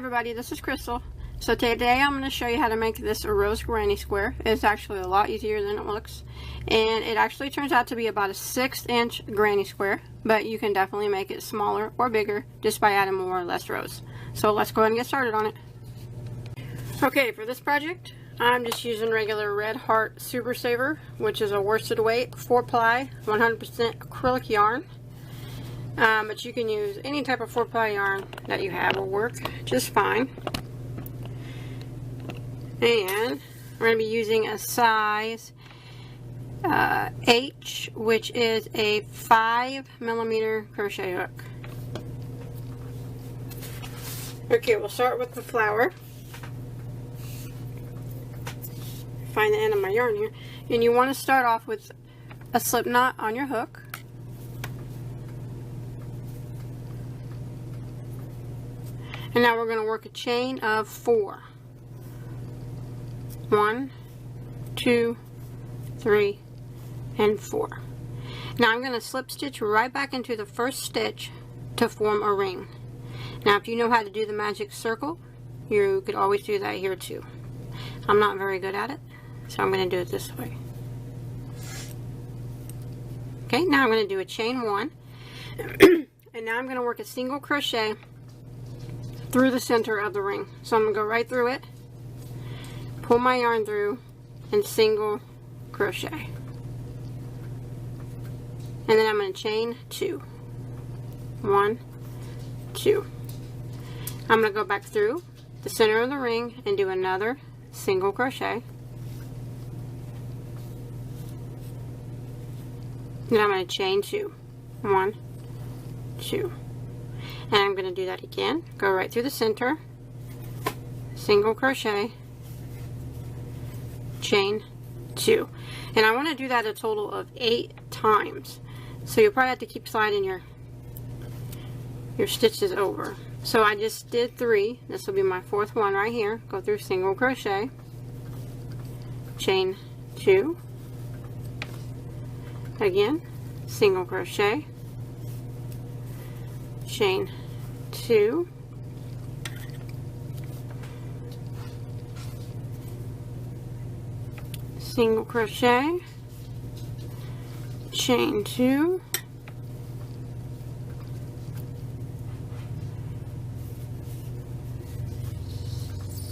everybody, this is Crystal. So today I'm going to show you how to make this a rose granny square. It's actually a lot easier than it looks, and it actually turns out to be about a 6-inch granny square, but you can definitely make it smaller or bigger just by adding more or less rows. So let's go ahead and get started on it. Okay, for this project I'm just using regular Red Heart Super Saver, which is a worsted weight 4-ply 100% acrylic yarn. But you can use any type of 4-ply yarn that you have will work just fine. And we're going to be using a size H, which is a 5mm crochet hook. Okay, we'll start with the flower. Find the end of my yarn here. And you want to start off with a slip knot on your hook. And now we're going to work a chain of 4. 1, 2, 3, and 4. Now I'm going to slip stitch right back into the first stitch to form a ring. Now if you know how to do the magic circle, you could always do that here too. I'm not very good at it, so I'm going to do it this way. Okay, now I'm going to do a chain 1. And now I'm going to work a single crochet through the center of the ring. So I'm going to go right through it, pull my yarn through, and single crochet. And then I'm going to chain 2. 1, 2. I'm going to go back through the center of the ring and do another single crochet. Then I'm going to chain 2. 1, 2. And I'm going to do that again. Go right through the center, single crochet, chain 2. And I want to do that a total of 8 times. So you'll probably have to keep sliding your stitches over. So I just did 3. This will be my 4th one right here. Go through single crochet, chain 2, again, single crochet, chain 2, single crochet, chain 2,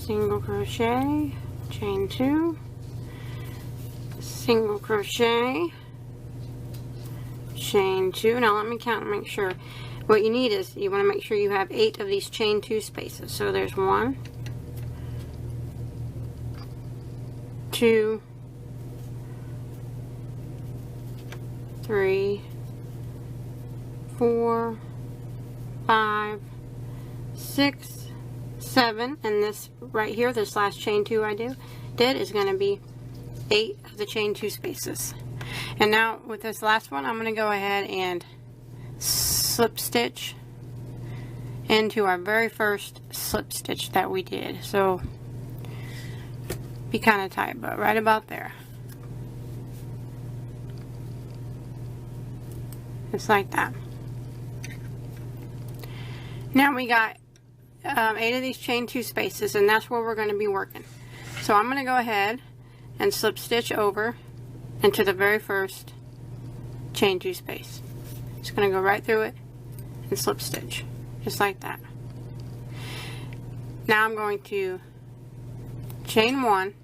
single crochet, chain 2, single crochet, chain 2. Now let me count and make sure. What you need is, you want to make sure you have 8 of these chain 2 spaces. So there's 1, 2, 3, 4, 5, 6, 7, and this right here, this last chain 2 I did is going to be 8 of the chain 2 spaces. And now with this last one, I'm going to go ahead and slip stitch into our very first slip stitch that we did. So be kind of tight, but right about there. Just like that. Now we got 8 of these chain 2 spaces, and that's where we're going to be working. So I'm going to go ahead and slip stitch over into the very first chain 2 space. Just going to go right through it and slip stitch, just like that. Now I'm going to chain 1,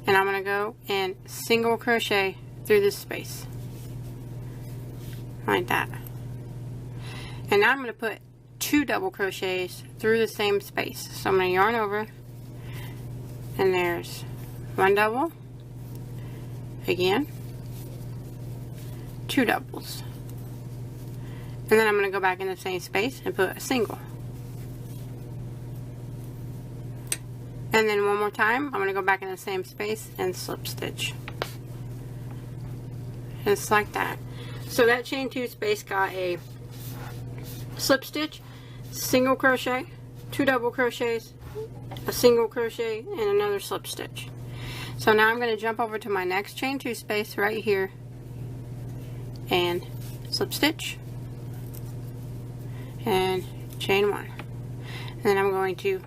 and I'm going to go and single crochet through this space, like that. And now I'm going to put 2 double crochets through the same space. So I'm going to yarn over, and there's 1 double, again, 2 doubles, and then I'm going to go back in the same space and put a single, and then one more time I'm going to go back in the same space and slip stitch, just like that. So that chain 2 space got a slip stitch, single crochet, 2 double crochets, a single crochet, and another slip stitch. So now I'm going to jump over to my next chain 2 space right here and slip stitch and chain 1. then I'm going to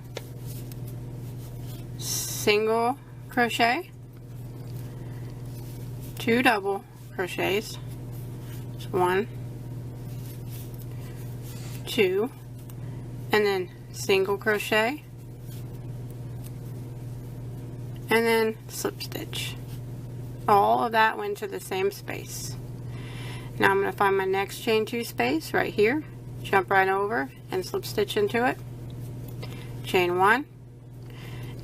single crochet, 2 double crochets, so 1, 2, and then single crochet, and then slip stitch. All of that went to the same space. Now I'm going to find my next chain 2 space right here, jump right over and slip stitch into it, chain 1,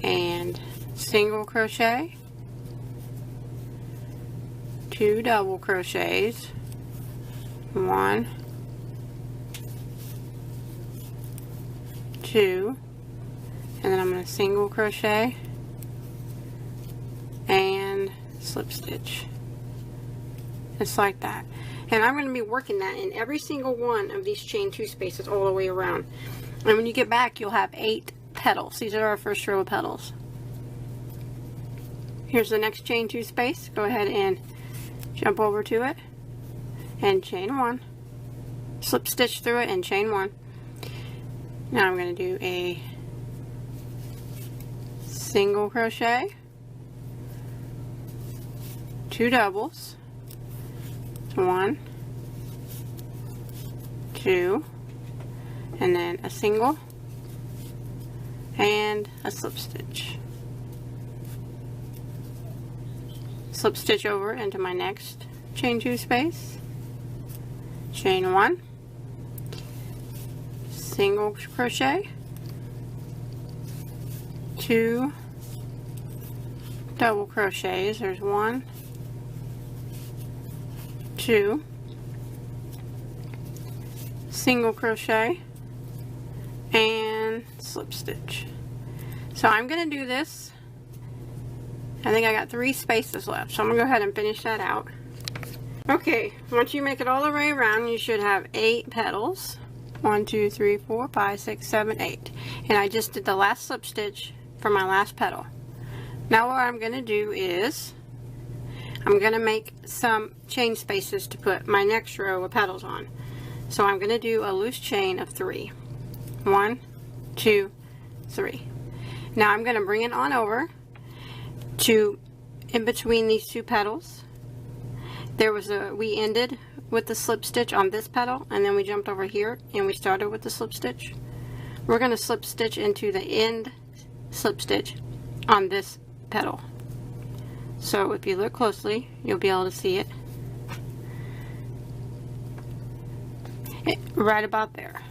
and single crochet, 2 double crochets, 1, 2, and then I'm going to single crochet and slip stitch, just like that. And I'm going to be working that in every single one of these chain 2 spaces all the way around. And when you get back, you'll have 8 petals. These are our first row of petals. Here's the next chain 2 space. Go ahead and jump over to it and chain 1, slip stitch through it and chain 1. Now I'm going to do a single crochet, 2 doubles, 1, 2, and then a single and a slip stitch. Slip stitch over into my next chain 2 space, chain 1, single crochet, 2 double crochets, there's 1, 2, single crochet, and slip stitch. So I'm going to do this. I think I got 3 spaces left, so I'm going to go ahead and finish that out. Okay, once you make it all the way around, you should have 8 petals. 1, 2, 3, 4, 5, 6, 7, 8. And I just did the last slip stitch for my last petal. Now what I'm going to do is I'm going to make some chain spaces to put my next row of petals on. So I'm going to do a loose chain of 3. 1, 2, 3. Now I'm going to bring it on over to in between these 2 petals. We ended with the slip stitch on this petal, and then we jumped over here and we started with the slip stitch. We're going to slip stitch into the end slip stitch on this petal. So if you look closely, you'll be able to see it right about there.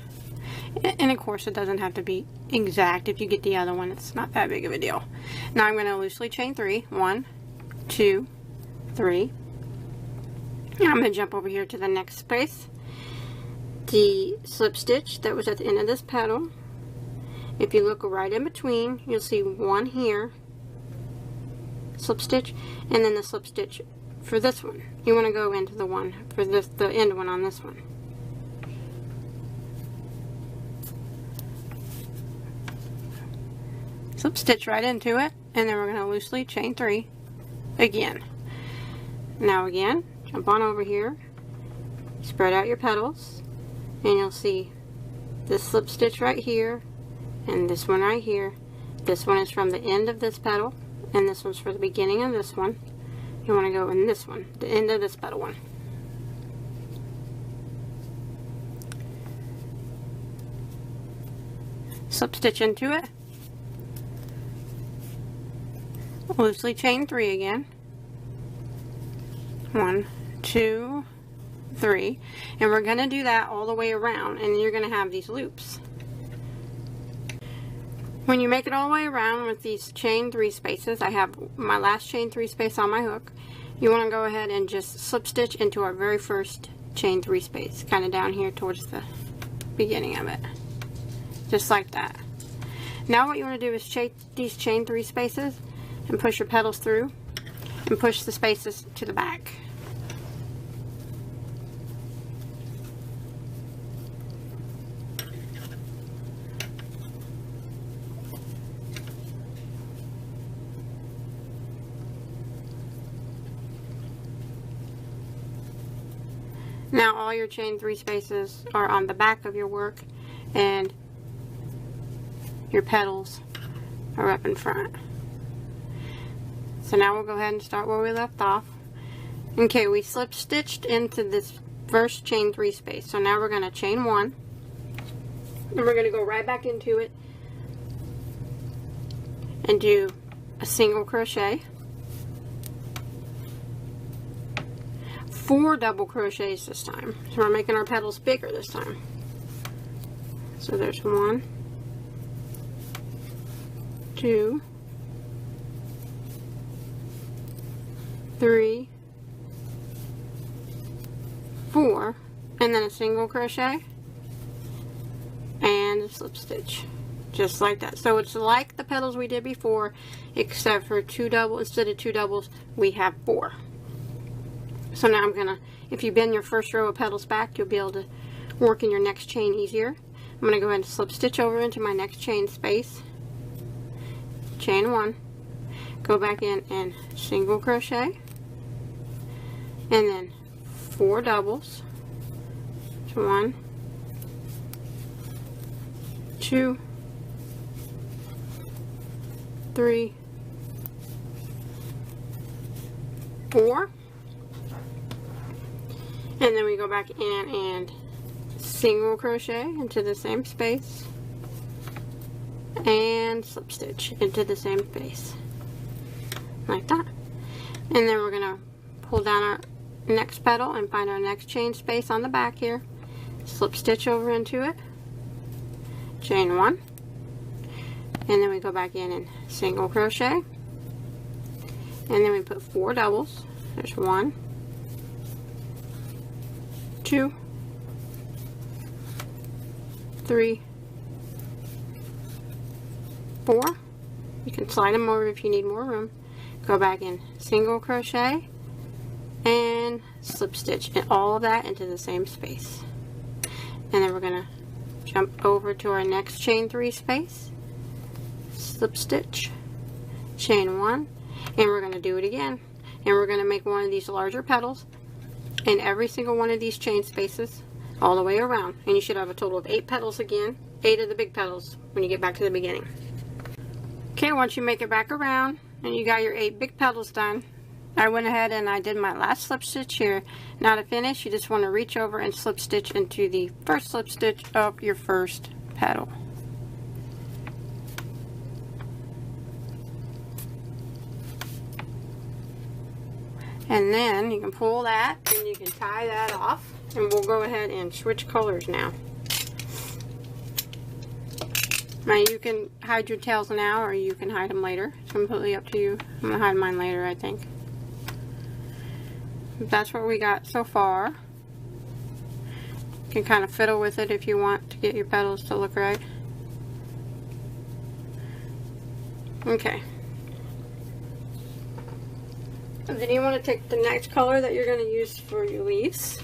And of course it doesn't have to be exact. If you get the other one, it's not that big of a deal. Now I'm going to loosely chain 3. 1, 2, 3. Now I'm going to jump over here to the next space. The slip stitch that was at the end of this petal. If you look right in between, you'll see 1 here, slip stitch, and then the slip stitch for this one. You want to go into the one for this, the end one on this one. Slip stitch right into it, and then we're going to loosely chain 3 again. Now again, jump on over here, spread out your petals, and you'll see this slip stitch right here and this one right here. This one is from the end of this petal, and this one's for the beginning of this one. You want to go in this one, the end of this petal one. Slip stitch into it, loosely chain 3 again. 1, 2, 3, and we're going to do that all the way around, and you're going to have these loops. When you make it all the way around with these chain 3 spaces, I have my last chain 3 space on my hook. You want to go ahead and just slip stitch into our very first chain 3 space, kind of down here towards the beginning of it, just like that. Now what you want to do is chain these chain 3 spaces and push your petals through and push the spaces to the back. Now all your chain 3 spaces are on the back of your work, and your petals are up in front. So now we'll go ahead and start where we left off. Okay, we slip stitched into this first chain 3 space. So now we're going to chain 1. And we're going to go right back into it and do a single crochet, 4 double crochets this time. So we're making our petals bigger this time. So there's 1, 2, 3, 4, and then a single crochet and a slip stitch, just like that. So it's like the petals we did before, except for 2 doubles. Instead of 2 doubles, we have 4. So now I'm gonna, if you bend your first row of petals back, you'll be able to work in your next chain easier. I'm gonna go ahead and slip stitch over into my next chain space, chain 1, go back in and single crochet, and then 4 doubles. 1, 2, 3, 4, and then we go back in and single crochet into the same space and slip stitch into the same space, like that. And then we're going to pull down our next petal and find our next chain space on the back here, slip stitch over into it, chain 1, and then we go back in and single crochet, and then we put 4 doubles. There's 1, 2, 3, 4. You can slide them over if you need more room. Go back in single crochet and slip stitch, and all of that into the same space. And then we're going to jump over to our next chain 3 space, slip stitch, chain 1, and we're going to do it again. And we're going to make one of these larger petals in every single one of these chain spaces all the way around. And you should have a total of 8 petals again, 8 of the big petals when you get back to the beginning. Okay, once you make it back around and you got your 8 big petals done, I went ahead and I did my last slip stitch here. Now to finish, you just want to reach over and slip stitch into the first slip stitch of your first petal. And then you can pull that and you can tie that off, and we'll go ahead and switch colors now. Now you can hide your tails now, or you can hide them later. It's completely up to you. I'm going to hide mine later, I think. That's what we got so far. You can kind of fiddle with it if you want to get your petals to look right. Okay. And then you want to take the next color that you're going to use for your leaves.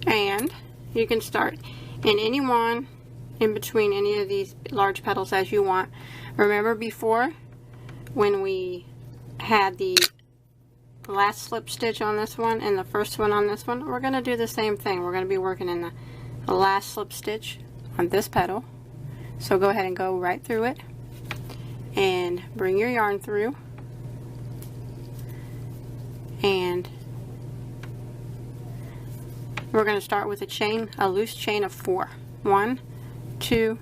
And you can start in any one in between any of these large petals as you want. Remember before when we had the last slip stitch on this one and the first one on this one, we're going to do the same thing. We're going to be working in the last slip stitch on this petal. So go ahead and go right through it and bring your yarn through, and we're going to start with a loose chain of 4. 1, 2,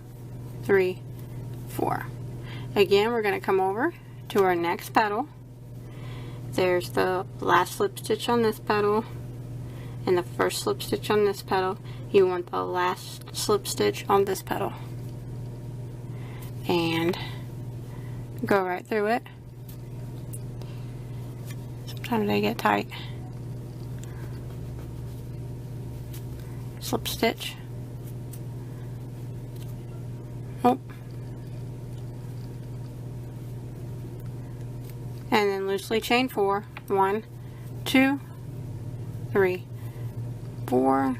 3, 4. Again, we're going to come over to our next petal. There's the last slip stitch on this petal and the first slip stitch on this petal. You want the last slip stitch on this petal, and go right through it. Sometimes they get tight. Slip stitch. Oh. And then loosely chain 4. 1, 2, 3, 4.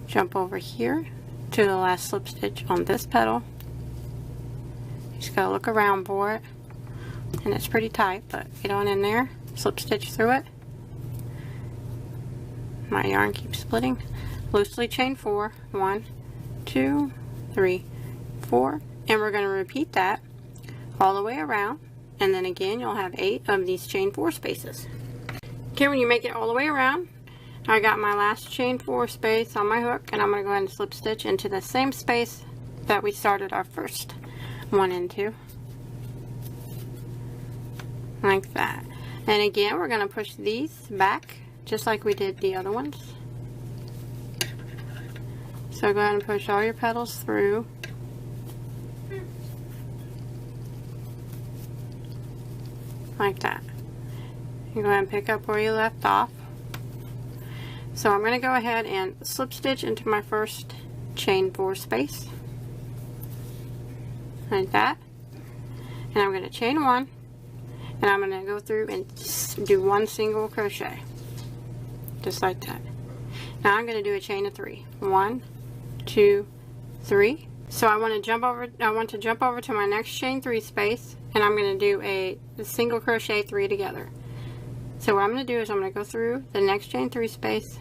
Jump over here to the last slip stitch on this petal. You just gotta look around for it. And it's pretty tight, but get on in there, slip stitch through it. My yarn keeps splitting. Loosely chain 4. 1, 2, 3, 4, and we're going to repeat that all the way around, and then again you'll have 8 of these chain 4 spaces. Okay, when you make it all the way around, I got my last chain 4 space on my hook, and I'm going to go ahead and slip stitch into the same space that we started our first one into, like that. And again, we're going to push these back just like we did the other ones. So go ahead and push all your petals through. Like that. You go ahead and pick up where you left off. So I'm going to go ahead and slip stitch into my first chain 4 space. Like that. And I'm going to chain 1. And I'm going to go through and do 1 single crochet. Just like that. Now I'm going to do a chain of 3. 1, 2, 3. So I want to jump over to my next chain 3 space, and I'm going to do a single crochet 3 together. So what I'm going to do is I'm going to go through the next chain 3 space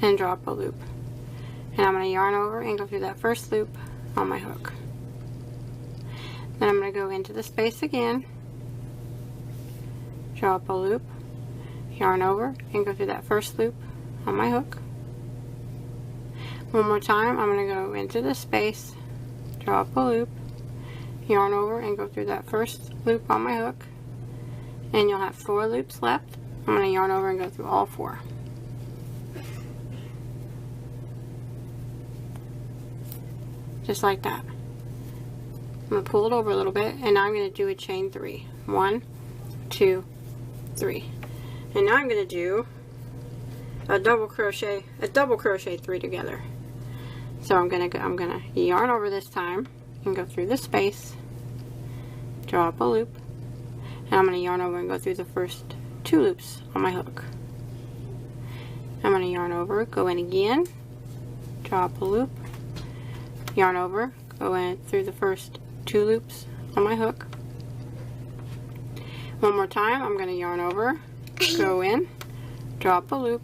and drop a loop. And I'm going to yarn over and go through that first loop on my hook. Then I'm going to go into the space again, drop a loop, yarn over and go through that first loop on my hook. One more time, I'm going to go into the space, drop a loop, yarn over and go through that first loop on my hook, and you'll have 4 loops left. I'm going to yarn over and go through all 4. Just like that. I'm going to pull it over a little bit, and now I'm going to do a chain 3. 1, 2, 3. And now I'm going to do a double crochet 3 together. So I'm going to yarn over this time and go through the space, drop a loop, and I'm going to yarn over and go through the first 2 loops on my hook. I'm going to yarn over, go in again, drop a loop, yarn over, go in through the first 2 loops on my hook. One more time, I'm going to yarn over, go in, drop a loop,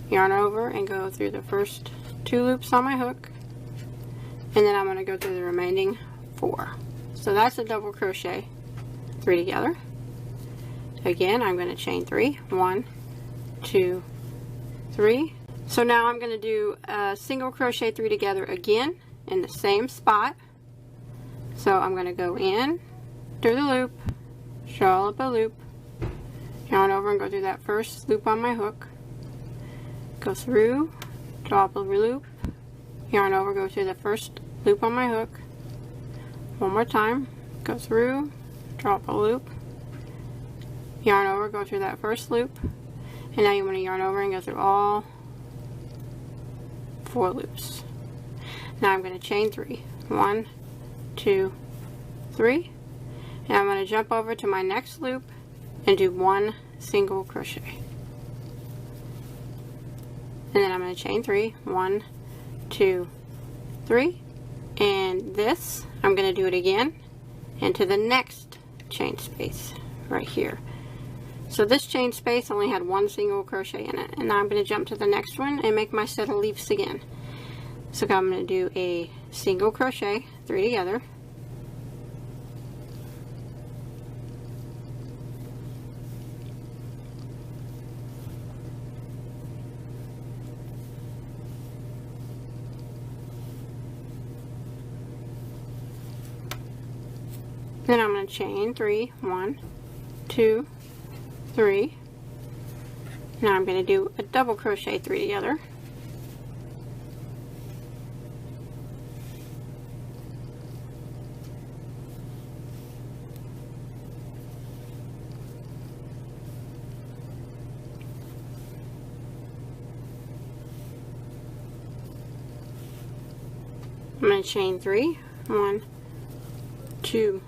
yarn over and go through the first 2 loops on my hook, and then I'm going to go through the remaining 4. So that's a double crochet 3 together. Again, I'm going to chain 3. 1, 2, 3. So now I'm going to do a single crochet 3 together again in the same spot. So I'm going to go in through the loop, shawl up a loop, yarn over and go through that first loop on my hook, go through, drop a loop, yarn over, go through the first loop on my hook. One more time, go through, drop a loop, yarn over, go through that first loop, and now you want to yarn over and go through all 4 loops. Now I'm going to chain 3. 1, 2, 3, and I'm going to jump over to my next loop and do 1 single crochet. And then I'm going to chain 3. 1, 2, 3, and this I'm going to do it again into the next chain space right here. So this chain space only had 1 single crochet in it, and now I'm going to jump to the next one and make my set of leaves again. So I'm going to do a single crochet 3 together, then I'm going to chain 3. 1, 2, 3. Now I'm going to do a double crochet 3 together. I'm going to chain 3. 1, 2,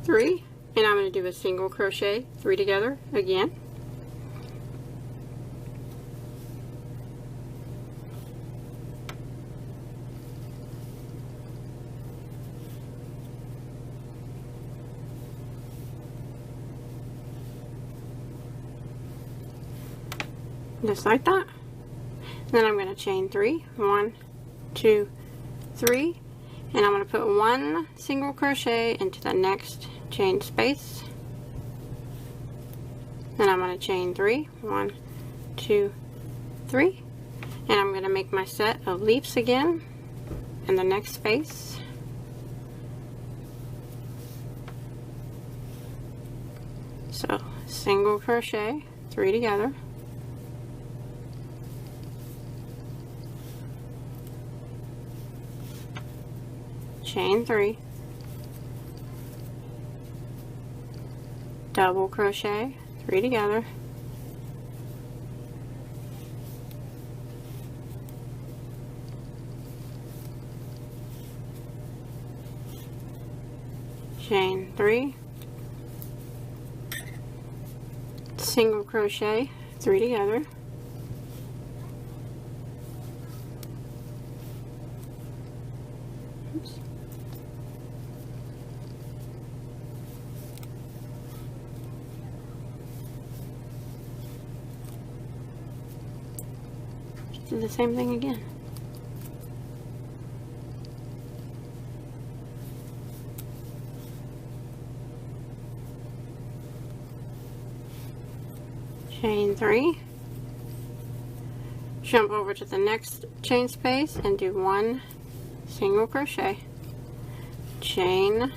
3, and I'm going to do a single crochet 3 together again. Just like that. Then I'm going to chain 3. 1, 2, 3, And I'm going to put 1 single crochet into the next chain space. Then I'm going to chain 3, 1, 2, 3, and I'm going to make my set of leaves again in the next space. So single crochet, 3 together. Chain 3, double crochet, 3 together, chain 3, single crochet, 3 together, oops, do the same thing again. Chain 3, jump over to the next chain space and do 1 single crochet, chain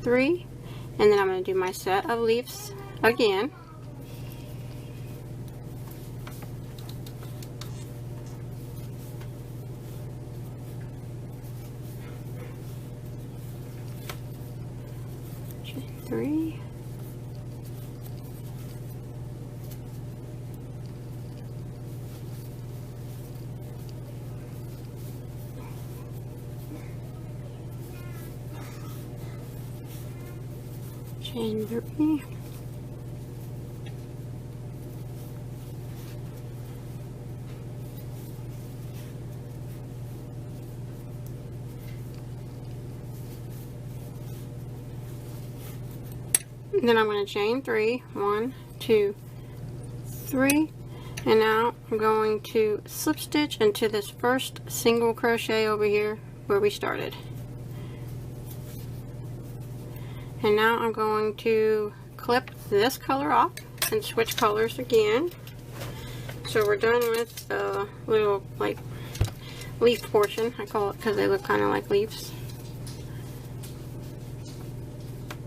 3, and then I'm going to do my set of leaves again. Chain 3, chain 3, and then I'm going to chain 3, 1, 2, 3, and now I'm going to slip stitch into this first single crochet over here where we started. And now I'm going to clip this color off and switch colors again. So we're done with the little like leaf portion. I call it because they look kind of like leaves.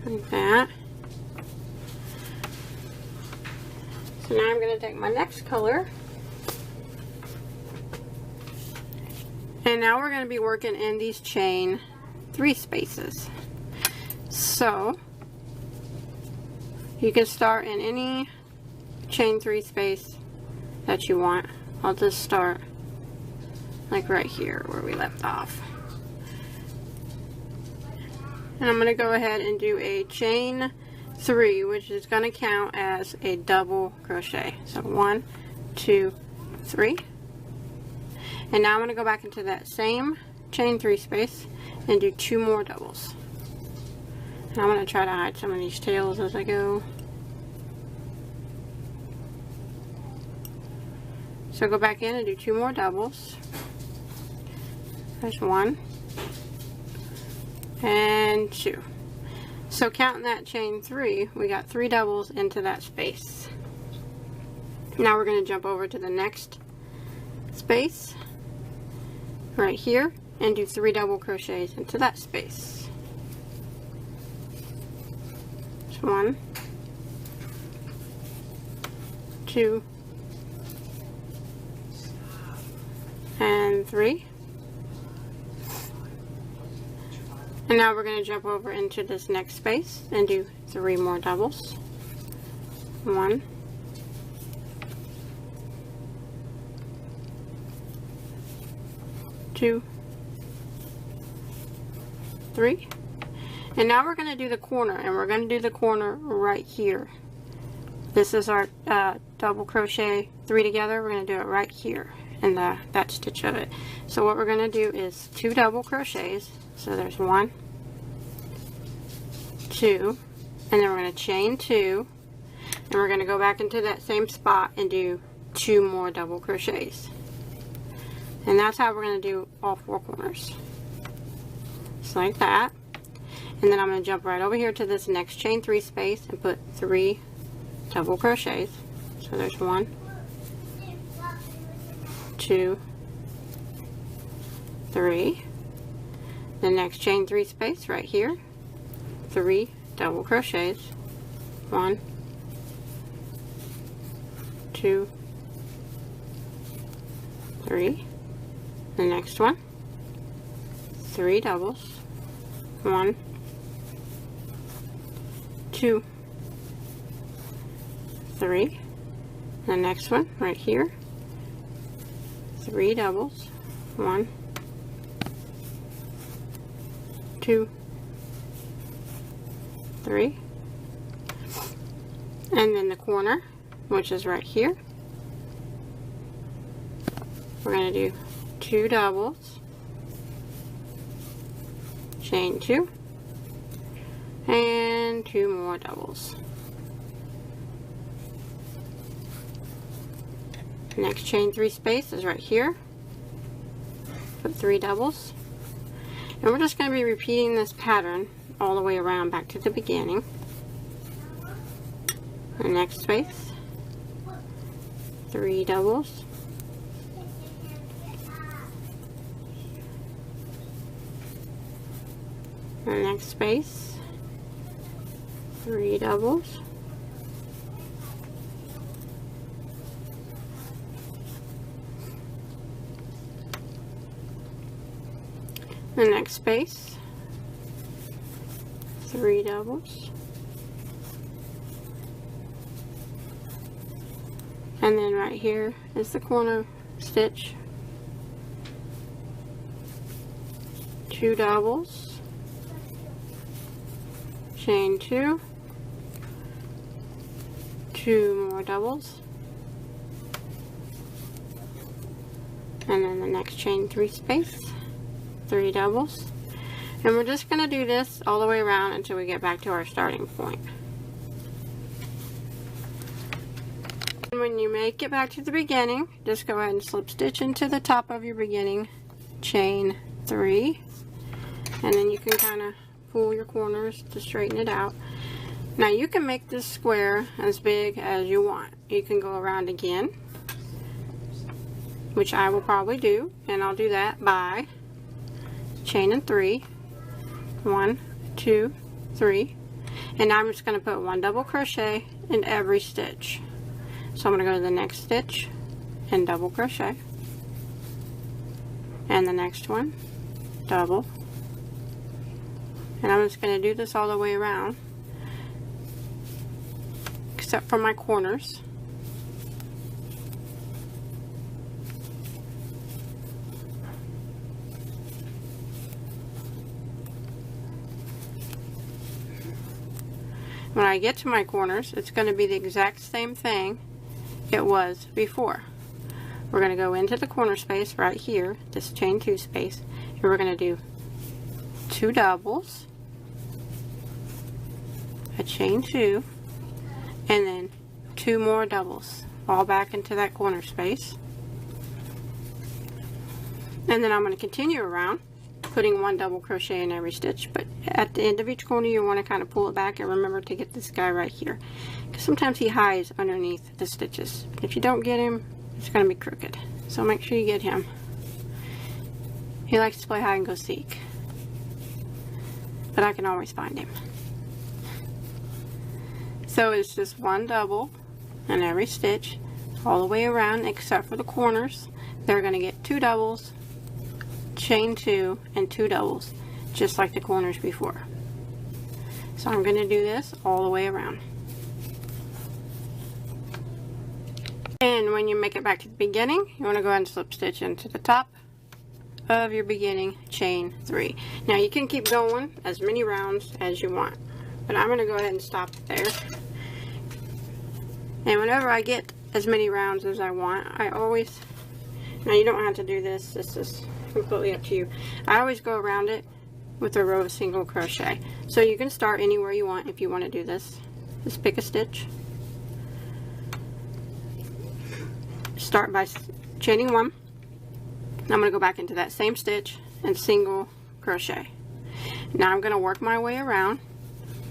Like that. So now I'm going to take my next color. And now we're going to be working in these chain 3 spaces. So you can start in any chain 3 space that you want. I'll just start like right here where we left off. And I'm going to go ahead and do a chain 3, which is going to count as a double crochet. So 1, 2, 3. And now I'm going to go back into that same chain 3 space and do 2 more doubles. And I'm going to try to hide some of these tails as I go. So go back in and do 2 more doubles. There's 1 and 2. So counting that chain 3, we got 3 doubles into that space. Now we're going to jump over to the next space right here and do 3 double crochets into that space. There's 1, 2, and 3. And now we're going to jump over into this next space and do 3 more doubles. 1, 2, 3. And now we're going to do the corner, and we're going to do the corner right here. This is our double crochet 3 together. We're going to do it right here in that stitch of it. So what we're going to do is 2 double crochets. So there's 1, 2, and then we're going to chain 2, and we're going to go back into that same spot and do 2 more double crochets. And that's how we're going to do all 4 corners. like that. And then I'm going to jump right over here to this next chain 3 space and put 3 double crochets. So there's 1, 2, 3. The next chain 3 space right here, 3 double crochets. 1, 2, 3. The next one, 3 doubles. 1, 2, 3. The next one right here, 3 doubles. 1, 2, 3. And then the corner, which is right here, we're going to do 2 doubles, chain 2, and 2 more doubles. Next chain 3 space is right here. Put 3 doubles. And we're just going to be repeating this pattern all the way around back to the beginning. The next space, 3 doubles. The next space, 3 doubles. The next space, 3 doubles. And then right here is the corner stitch, 2 doubles, chain 2, 2 more doubles, and then the next chain 3 space, 3 doubles. And we're just going to do this all the way around until we get back to our starting point. When you make it back to the beginning, just go ahead and slip stitch into the top of your beginning chain 3, and then you can kind of pull your corners to straighten it out. Now you can make this square as big as you want. You can go around again, which I will probably do, and I'll do that by chaining 3, 1, 2, 3, and now I'm just going to put 1 double crochet in every stitch. So I'm going to go to the next stitch and double crochet, and the next one, double, and I'm just going to do this all the way around except for my corners. When I get to my corners, it's going to be the exact same thing it was before. We're going to go into the corner space right here, this chain 2 space, and we're going to do 2 doubles, a chain 2, and then 2 more doubles, all back into that corner space. And then I'm going to continue around, putting 1 double crochet in every stitch, but at the end of each corner you want to kind of pull it back, and remember to get this guy right here, because sometimes he hides underneath the stitches. If you don't get him, it's going to be crooked, so make sure you get him. He likes to play hide and go seek, but I can always find him. So it's just 1 double in every stitch all the way around except for the corners. They're going to get 2 doubles, chain 2, and 2 doubles, just like the corners before. So I'm going to do this all the way around. And when you make it back to the beginning, you want to go ahead and slip stitch into the top of your beginning chain 3. Now you can keep going as many rounds as you want, but I'm going to go ahead and stop there. And whenever I get as many rounds as I want, I always, now you don't have to do this, this is completely up to you. I always go around it with a row of single crochet. So you can start anywhere you want if you want to do this. Just pick a stitch. Start by chaining 1. I'm going to go back into that same stitch and single crochet. Now I'm going to work my way around,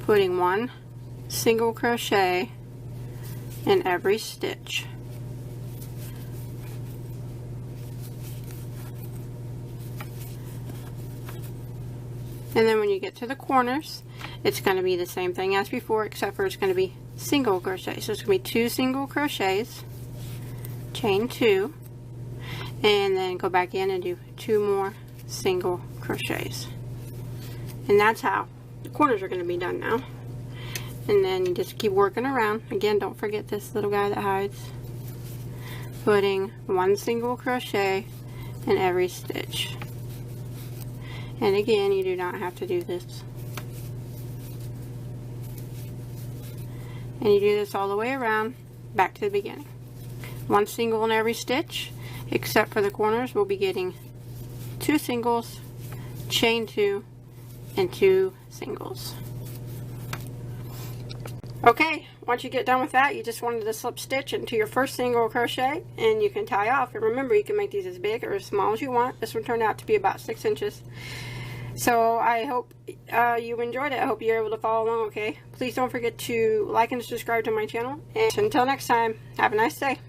putting 1 single crochet in every stitch. And then when you get to the corners, it's going to be the same thing as before, except for it's going to be single crochet. So it's going to be 2 single crochets, chain 2, and then go back in and do 2 more single crochets. And that's how the corners are going to be done now. And then you just keep working around. Again, don't forget this little guy that hides. Putting 1 single crochet in every stitch. And again, you do not have to do this. And you do this all the way around, back to the beginning. 1 single in every stitch, except for the corners. We'll be getting 2 singles, chain 2, and 2 singles. Okay, once you get done with that, you just wanted to slip stitch into your first single crochet, and you can tie off. And remember, you can make these as big or as small as you want. This one turned out to be about 6 inches. So I hope you enjoyed it. I hope you're able to follow along, okay? Please don't forget to like and subscribe to my channel. And until next time, have a nice day.